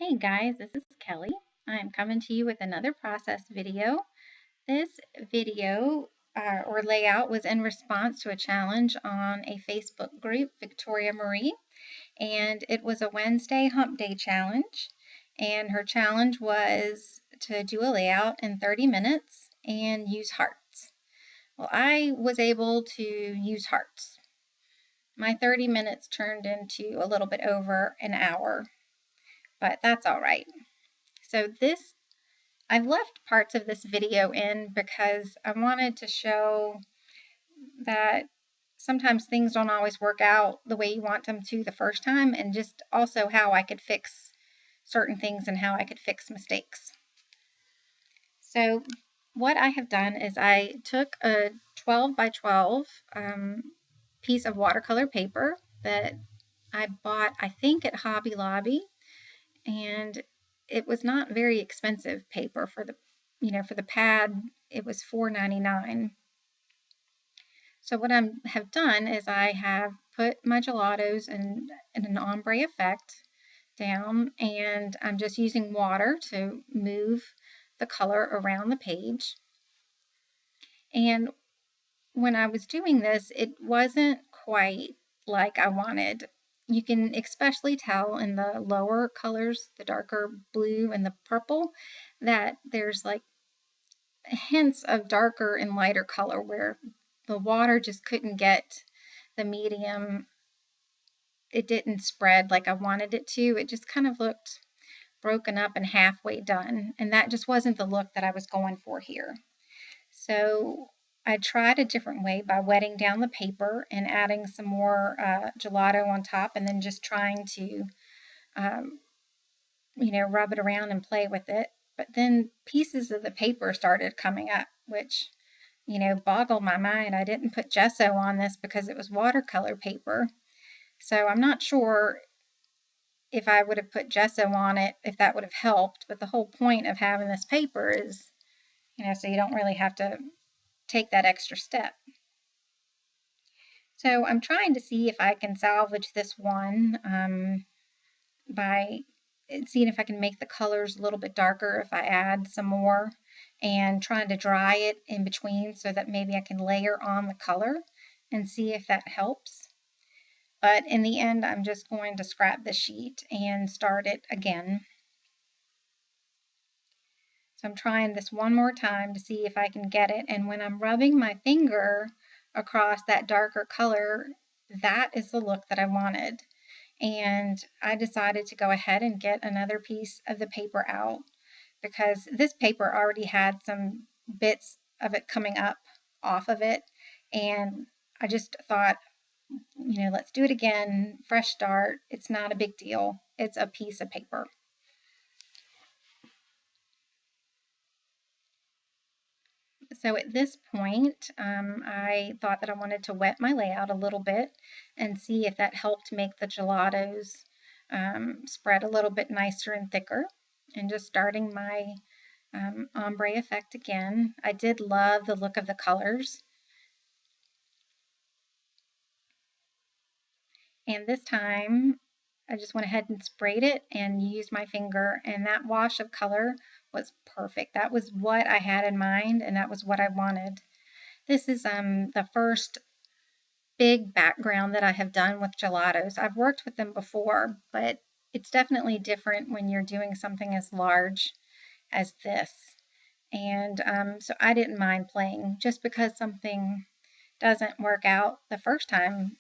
Hey guys, this is Kelly. I'm coming to you with another process video. This video or layout was in response to a challenge on a Facebook group, Victoria Marie, and it was a Wednesday hump day challenge. And her challenge was to do a layout in 30 minutes and use hearts. Well, I was able to use hearts. My 30 minutes turned into a little bit over an hour, but that's all right. So I've left parts of this video in because I wanted to show that sometimes things don't always work out the way you want them to the first time, and just also how I could fix certain things and how I could fix mistakes. So what I have done is I took a 12 by 12 piece of watercolor paper that I bought, I think, at Hobby Lobby, and it was not very expensive paper for the pad. It was $4.99. So what I have done is I have put my gelatos in an ombre effect down, and I'm just using water to move the color around the page. And when I was doing this, it wasn't quite like I wanted. You can especially tell in the lower colors, the darker blue and the purple, that there's like hints of darker and lighter color where the water just couldn't get the medium. It didn't spread like I wanted it to. It just kind of looked broken up and halfway done, and that just wasn't the look that I was going for here. So I tried a different way by wetting down the paper and adding some more gelato on top, and then just trying to, rub it around and play with it. But then pieces of the paper started coming up, which, boggled my mind. I didn't put gesso on this because it was watercolor paper. So I'm not sure if I would have put gesso on it, if that would have helped. But the whole point of having this paper is, so you don't really have to take that extra step. So I'm trying to see if I can salvage this one by seeing if I can make the colors a little bit darker if I add some more, and trying to dry it in between so that maybe I can layer on the color and see if that helps. But in the end, I'm just going to scrap the sheet and start it again. So I'm trying this one more time to see if I can get it. And when I'm rubbing my finger across that darker color, that is the look that I wanted. And I decided to go ahead and get another piece of the paper out, because this paper already had some bits of it coming up off of it. And I just thought, let's do it again, fresh start. It's not a big deal. It's a piece of paper. So at this point, I thought that I wanted to wet my layout a little bit and see if that helped make the gelatos spread a little bit nicer and thicker. And just starting my ombre effect again. I did love the look of the colors. And this time, I just went ahead and sprayed it and used my finger, and that wash of color was perfect. That was what I had in mind, and that was what I wanted. This is the first big background that I have done with gelatos. I've worked with them before, but it's definitely different when you're doing something as large as this. And so I didn't mind playing. Just because something doesn't work out the first time,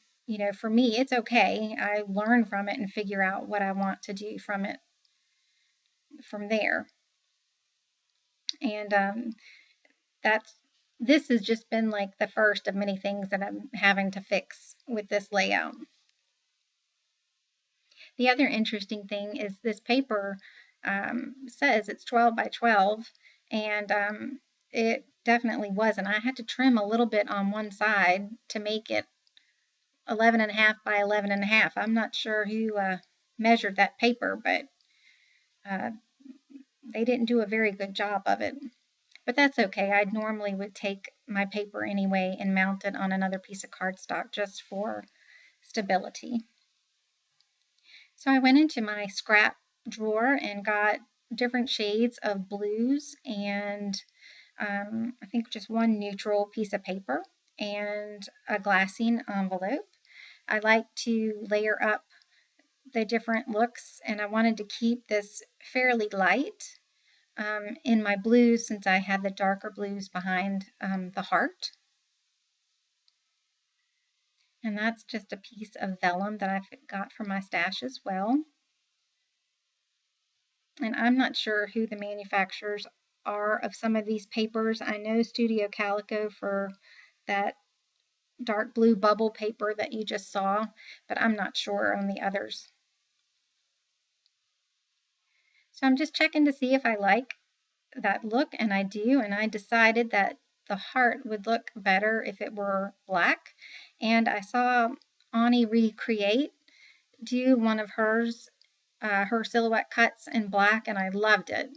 for me, it's okay. I learn from it and figure out what I want to do from it from there. And this has just been like the first of many things that I'm having to fix with this layout. The other interesting thing is this paper says it's 12 by 12, and it definitely wasn't. I had to trim a little bit on one side to make it 11.5 by 11.5. I'm not sure who measured that paper, but they didn't do a very good job of it. But that's okay. I normally would take my paper anyway and mount it on another piece of cardstock just for stability. So I went into my scrap drawer and got different shades of blues and I think just one neutral piece of paper and a glassine envelope. I like to layer up the different looks, and I wanted to keep this fairly light in my blues since I had the darker blues behind the heart. And that's just a piece of vellum that I got from my stash as well. And I'm not sure who the manufacturers are of some of these papers. I know Studio Calico for that dark blue bubble paper that you just saw, but I'm not sure on the others. So I'm just checking to see if I like that look, and I do, and I decided that the heart would look better if it were black. And I saw Ani Recreate do one of hers, her silhouette cuts in black, and I loved it.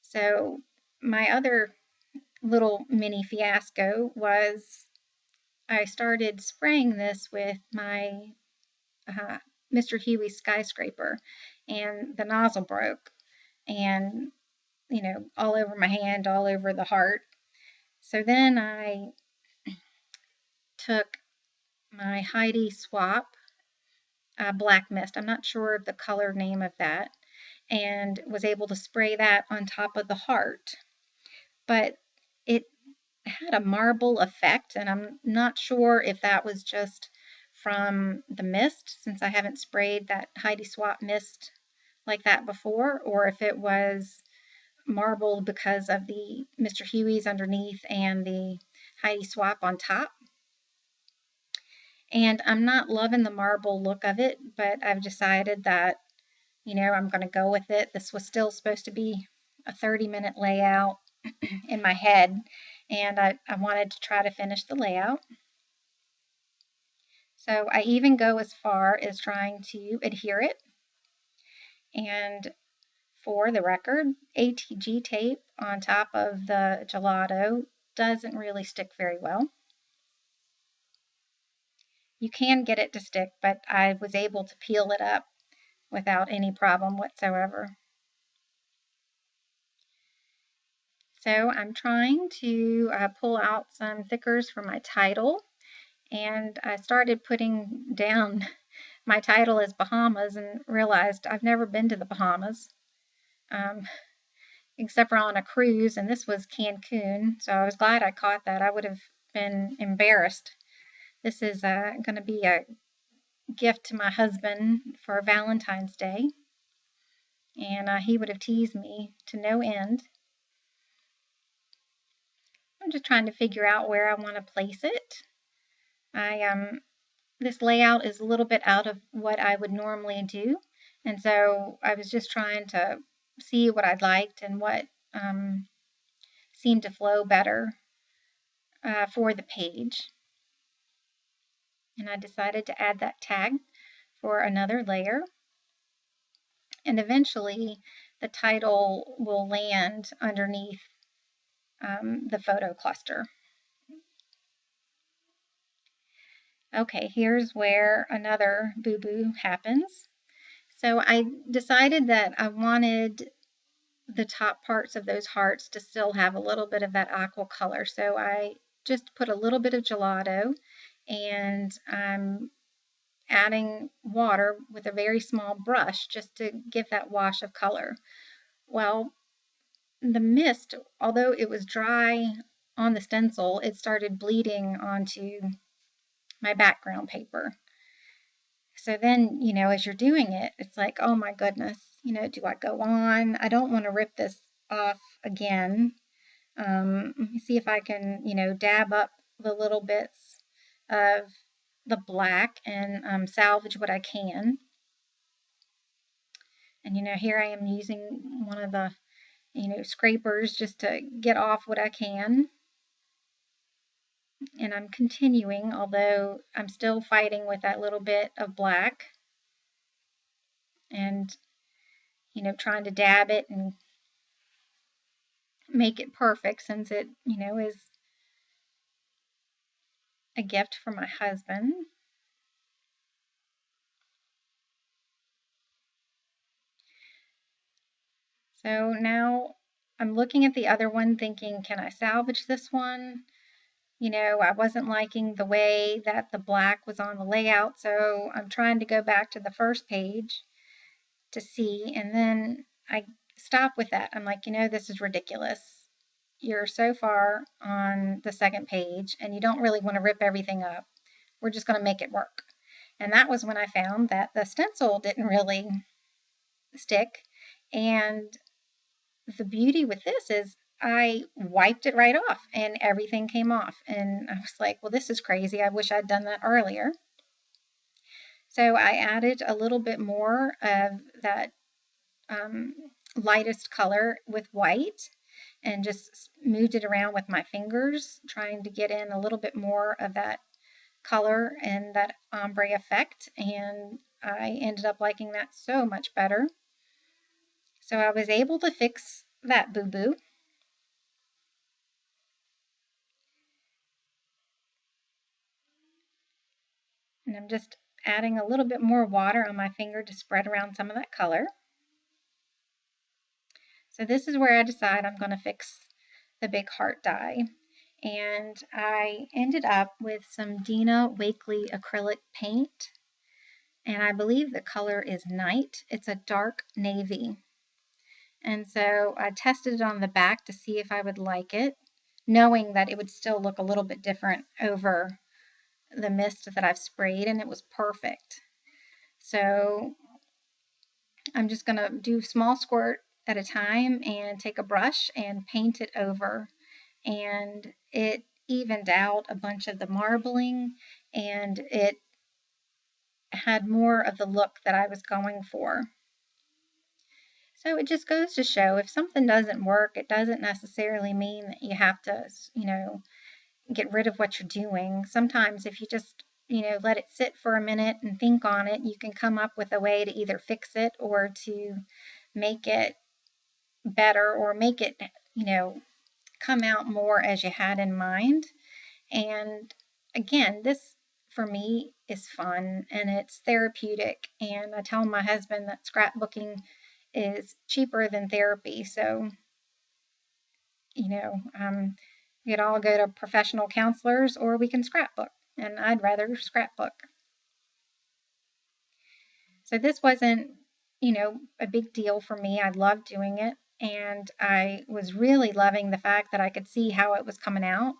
So my other little mini fiasco was I started spraying this with my Mr. Huey skyscraper, and the nozzle broke, and all over my hand, all over the heart. So then I took my Heidi Swap black mist. I'm not sure of the color name of that, and was able to spray that on top of the heart. But it had a marble effect, and I'm not sure if that was just from the mist, since I haven't sprayed that Heidi Swap mist like that before, or if it was marble because of the Mr. Huey's underneath and the Heidi Swap on top. And I'm not loving the marble look of it, but I've decided that, I'm going to go with it. This was still supposed to be a 30-minute layout in my head, and I wanted to try to finish the layout. So I even go as far as trying to adhere it. And for the record, ATG tape on top of the gelato doesn't really stick very well. You can get it to stick, but I was able to peel it up without any problem whatsoever. So I'm trying to pull out some thickers for my title, and I started putting down my title as Bahamas and realized I've never been to the Bahamas, except for on a cruise, and this was Cancun, so I was glad I caught that. I would have been embarrassed. This is going to be a gift to my husband for Valentine's Day, and he would have teased me to no end. I'm just trying to figure out where I want to place it. This layout is a little bit out of what I would normally do, and so I was just trying to see what I liked and what seemed to flow better for the page. And I decided to add that tag for another layer, and eventually the title will land underneath the photo cluster. Okay, here's where another boo-boo happens. So I decided that I wanted the top parts of those hearts to still have a little bit of that aqua color. So I just put a little bit of gelato, and I'm adding water with a very small brush just to give that wash of color. Well, the mist, although it was dry on the stencil, it started bleeding onto my background paper. So then, as you're doing it, it's like, oh my goodness, do I go on? I don't want to rip this off again. Let me see if I can, dab up the little bits of the black and salvage what I can. And, here I am using one of the, scrapers just to get off what I can. And I'm continuing, although I'm still fighting with that little bit of black. And, trying to dab it and make it perfect, since it, is a gift for my husband. So now I'm looking at the other one thinking, can I salvage this one? You know, I wasn't liking the way that the black was on the layout, so I'm trying to go back to the first page to see, and then I stop with that. I'm like, you know, this is ridiculous. You're so far on the second page, and you don't really want to rip everything up. We're just going to make it work. And that was when I found that the stencil didn't really stick, and the beauty with this is I wiped it right off and everything came off. And I was like, well, this is crazy. I wish I'd done that earlier. So I added a little bit more of that lightest color with white and just moved it around with my fingers, trying to get in a little bit more of that color and that ombre effect. And I ended up liking that so much better. So I was able to fix that boo-boo. And I'm just adding a little bit more water on my finger to spread around some of that color. So this is where I decide I'm going to fix the big heart die. And I ended up with some Dina Wakley acrylic paint. And I believe the color is Night. It's a dark navy. And so I tested it on the back to see if I would like it, knowing that it would still look a little bit different over the mist that I've sprayed, and it was perfect. So I'm just going to do small squirt at a time and take a brush and paint it over. And it evened out a bunch of the marbling, and it had more of the look that I was going for. So it just goes to show if something doesn't work, it doesn't necessarily mean that you have to, you know, get rid of what you're doing. Sometimes if you just, you know, let it sit for a minute and think on it, you can come up with a way to either fix it or to make it better or make it, you know, come out more as you had in mind. And again, this for me is fun and it's therapeutic. And I tell my husband that scrapbooking is cheaper than therapy. So, you know, we could all go to professional counselors or we can scrapbook. And I'd rather scrapbook. So this wasn't, you know, a big deal for me. I loved doing it. And I was really loving the fact that I could see how it was coming out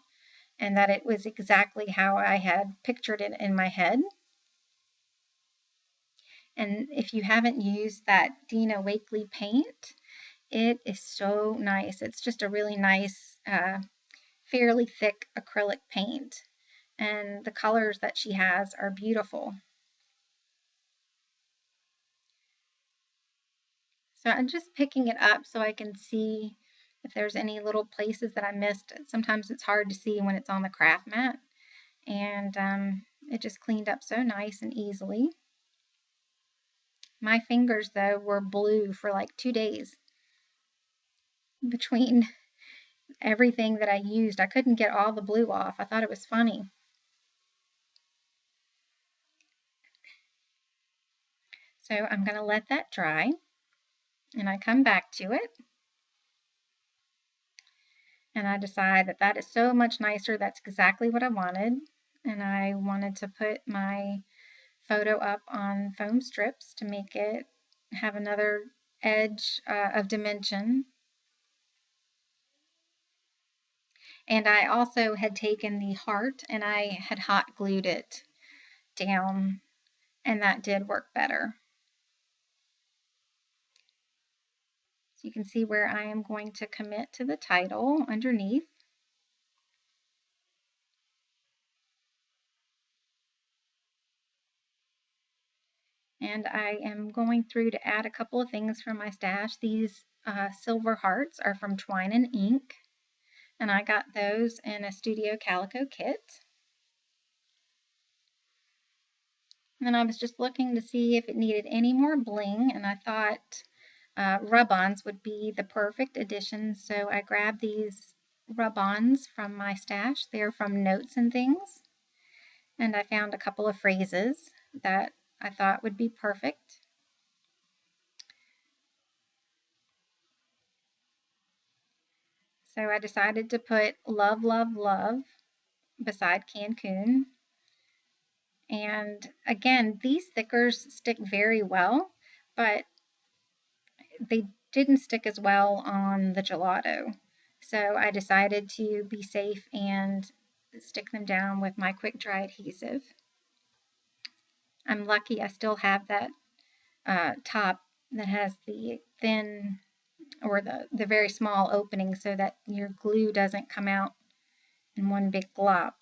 and that it was exactly how I had pictured it in my head. And if you haven't used that Dina Wakley paint, it is so nice. It's just a really nice, fairly thick acrylic paint. And the colors that she has are beautiful. So I'm just picking it up so I can see if there's any little places that I missed. Sometimes it's hard to see when it's on the craft mat. And it just cleaned up so nice and easily. My fingers, though, were blue for like 2 days between everything that I used. I couldn't get all the blue off. I thought it was funny. So I'm going to let that dry. And I come back to it. And I decide that that is so much nicer. That's exactly what I wanted. And I wanted to put my photo up on foam strips to make it have another edge of dimension. And I also had taken the heart and I had hot glued it down, and that did work better. So you can see where I am going to commit to the title underneath. And I am going through to add a couple of things from my stash. These silver hearts are from Twine and Ink, and I got those in a Studio Calico kit. And I was just looking to see if it needed any more bling, and I thought rub-ons would be the perfect addition. So I grabbed these rub-ons from my stash. They're from Notes and Things. And I found a couple of phrases that I thought would be perfect. So I decided to put love, love, love beside Cancun. And again, these stickers stick very well, but they didn't stick as well on the gelato. So I decided to be safe and stick them down with my quick dry adhesive. I'm lucky I still have that top that has the thin or the very small opening so that your glue doesn't come out in one big glop.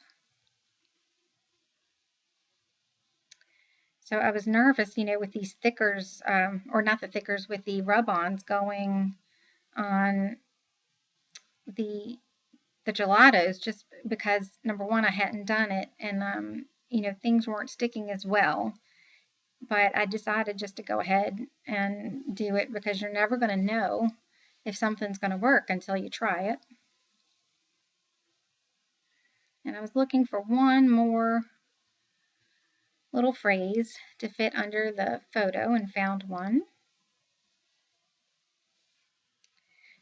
So I was nervous, with these thickers, or not the thickers, with the rub-ons going on the gelatos, just because number one, I hadn't done it, and things weren't sticking as well. But I decided just to go ahead and do it because you're never going to know if something's going to work until you try it. And I was looking for one more little phrase to fit under the photo and found one.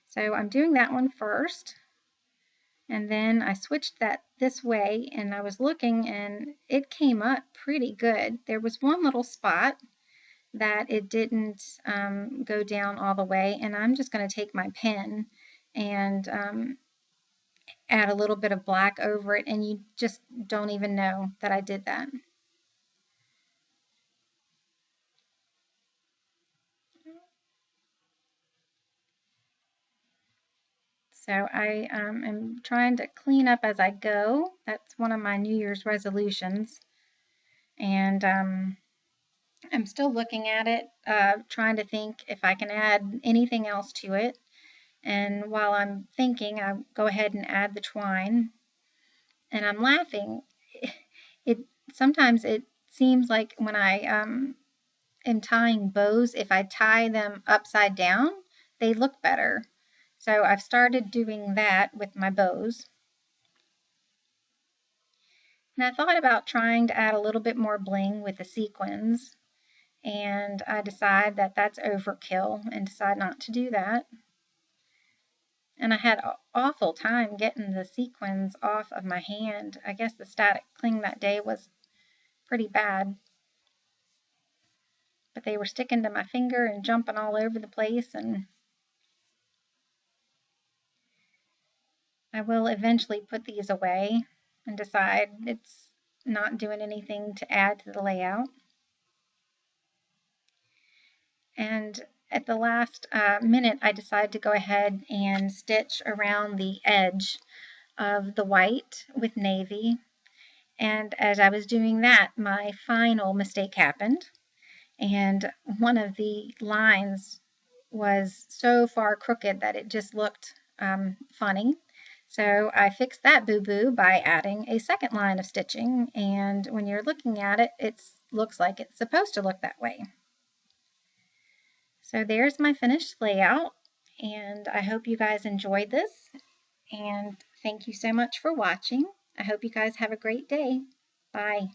So I'm doing that one first. And then I switched that this way, and I was looking, and it came up pretty good. There was one little spot that it didn't go down all the way, and I'm just going to take my pen and add a little bit of black over it, and you just don't even know that I did that. So I am trying to clean up as I go. That's one of my New Year's resolutions. And I'm still looking at it, trying to think if I can add anything else to it. And while I'm thinking, I go ahead and add the twine. And I'm laughing. Sometimes it seems like when I am tying bows, if I tie them upside down, they look better. So I've started doing that with my bows. And I thought about trying to add a little bit more bling with the sequins, and I decide that that's overkill and decide not to do that. And I had an awful time getting the sequins off of my hand. I guess the static cling that day was pretty bad, but they were sticking to my finger and jumping all over the place, and I will eventually put these away and decide it's not doing anything to add to the layout. And at the last minute, I decided to go ahead and stitch around the edge of the white with navy. And as I was doing that, my final mistake happened. And one of the lines was so far crooked that it just looked funny. So I fixed that boo-boo by adding a second line of stitching. And when you're looking at it, it looks like it's supposed to look that way. So there's my finished layout, and I hope you guys enjoyed this, and thank you so much for watching. I hope you guys have a great day. Bye.